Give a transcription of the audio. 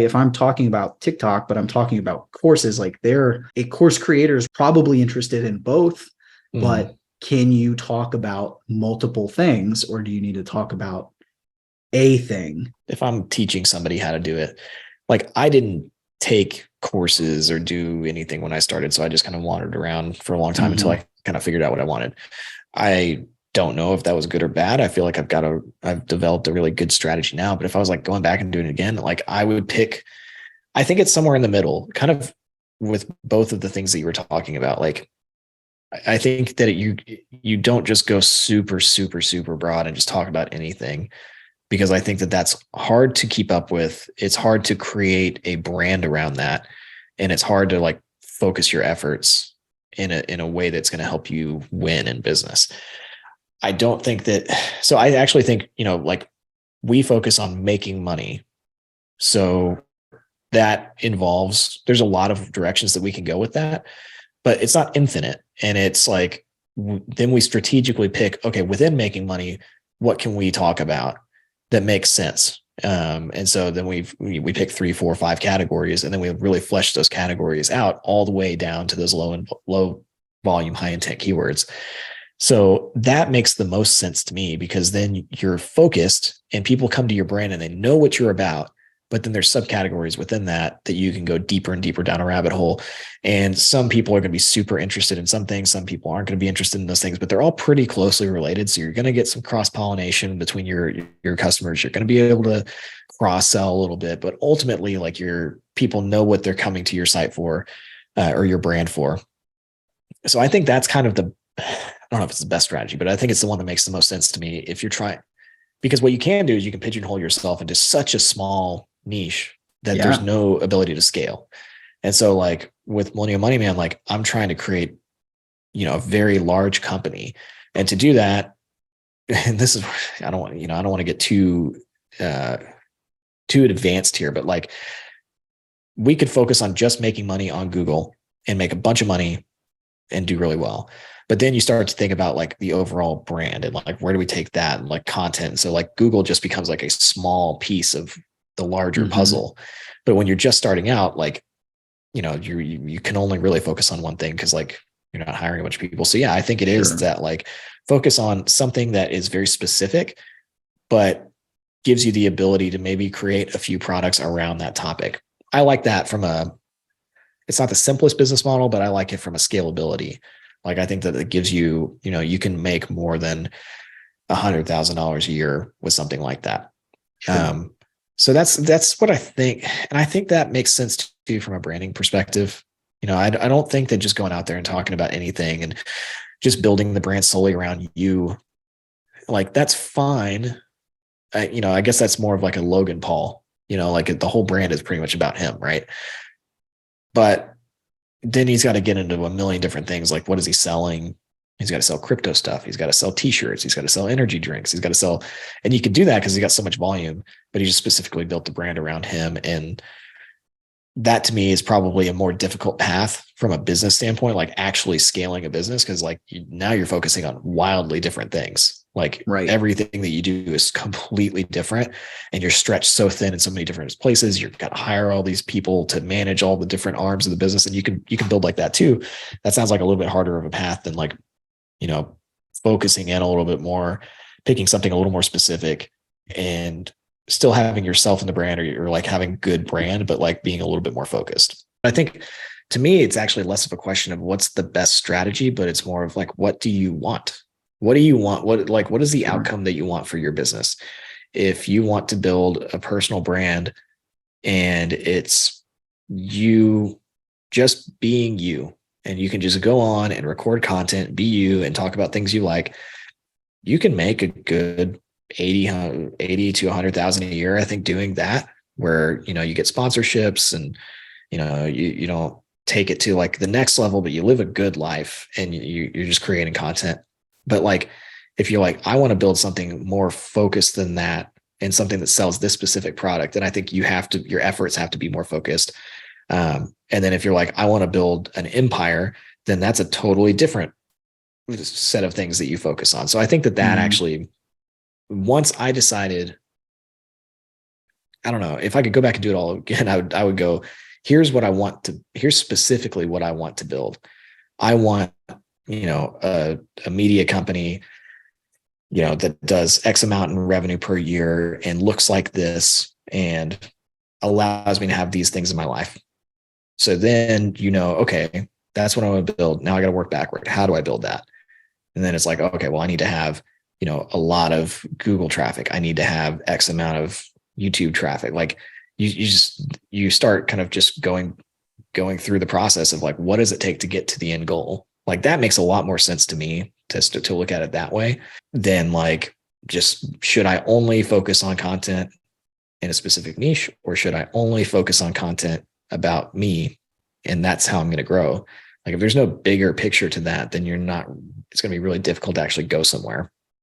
If I'm talking about TikTok, but I'm talking about courses, like they're a course creator is probably interested in both, Mhm. but can you talk about multiple things or do you need to talk about a thing? If I'm teaching somebody how to do it, like I didn't take courses or do anything when I started. So I just kind of wandered around for a long time until Mm-hmm. I kind of figured out what I wanted. I don't know if that was good or bad. I feel like I've developed a really good strategy now. But if I was like going back and doing it again, like I would pick, I think it's somewhere in the middle, kind of with both of the things that you were talking about. Like I think that you don't just go super broad and just talk about anything, because I think that that's hard to keep up with. It's hard to create a brand around that, and it's hard to like focus your efforts in a way that's going to help you win in business. I don't think that. So I actually think, like we focus on making money. So that involves, there's a lot of directions that we can go with that, but it's not infinite. And it's like, then we strategically pick, okay, within making money, what can we talk about that makes sense? And so then we pick 3, 4, 5 categories, and then we really flesh those categories out all the way down to those low volume, high intent keywords. So that makes the most sense to me, because then you're focused and people come to your brand and they know what you're about. But then there's subcategories within that you can go deeper and deeper down a rabbit hole. And some people are going to be super interested in some things. Some people aren't going to be interested in those things, but they're all pretty closely related. So you're going to get some cross pollination between your customers. You're going to be able to cross sell a little bit, but ultimately, like your people know what they're coming to your site for, or your brand for. So I think that's kind of I don't know if it's the best strategy, but I think it's the one that makes the most sense to me if you're trying, because what you can do is you can pigeonhole yourself into such a small niche that there's Yeah. no ability to scale. And so like with Millennial Money Man, like I'm trying to create, a very large company. And to do that, and this is, I don't want to get uh, too advanced here, but like we could focus on just making money on Google and make a bunch of money and do really well. But then you start to think about like the overall brand and like where do we take that and like content. So like Google just becomes like a small piece of the larger Mm-hmm. puzzle. But when you're just starting out, like, you can only really focus on one thing because like you're not hiring a bunch of people. So yeah, I think it is Sure. that like focus on something that is very specific, but gives you the ability to maybe create a few products around that topic. I like that it's not the simplest business model, but I like it from a scalability. Like I think that it gives you, you can make more than $100,000 a year with something like that. Sure. Um, so that's what I think, and I think that makes sense too from a branding perspective. I don't think that just going out there and talking about anything and just building the brand solely around you, like that's fine. I guess that's more of like a Logan Paul. Like the whole brand is pretty much about him, right? But then he's got to get into a million different things. Like, what is he selling? He's got to sell crypto stuff. He's got to sell t-shirts. He's got to sell energy drinks. He's got to sell, and you can do that because he's got so much volume, but he just specifically built the brand around him. And that to me is probably a more difficult path from a business standpoint, like actually scaling a business. Cause like now you're focusing on wildly different things. Like Right. everything that you do is completely different, and you're stretched so thin in so many different places. You've got to hire all these people to manage all the different arms of the business. And you can build like that too. That sounds like a little bit harder of a path than like, you know, focusing in a little bit more, picking something a little more specific, and still having yourself in the brand, or like having good brand, but like being a little bit more focused. I think to me, it's actually less of a question of what's the best strategy, but it's more of like, what do you want? What do you want? What is the Sure. outcome that you want for your business? If you want to build a personal brand and it's you just being you, and you can just go on and record content, be you, and talk about things you like, you can make a good 80 to 100,000 a year, I think, doing that, where, you get sponsorships and, you don't take it to like the next level, but you live a good life and you're just creating content. But like, if you're like, I want to build something more focused than that and something that sells this specific product, then I think your efforts have to be more focused. And then if you're like, I want to build an empire, then that's a totally different set of things that you focus on. So I think that Mm-hmm. actually, once I decided I don't know, if I could go back and do it all again, I would go, here's specifically what I want to build. I want, a media company, that does X amount in revenue per year and looks like this and allows me to have these things in my life. So then, okay, that's what I want to build. Now I got to work backward. How do I build that? And then it's like, okay, well, I need to have, a lot of Google traffic. I need to have X amount of YouTube traffic. Like you start kind of just going through the process of like, what does it take to get to the end goal? Like that makes a lot more sense to me to look at it that way than like, just should I only focus on content in a specific niche, or should I only focus on content about me? And that's how I'm going to grow. Like if there's no bigger picture to that, then it's going to be really difficult to actually go somewhere.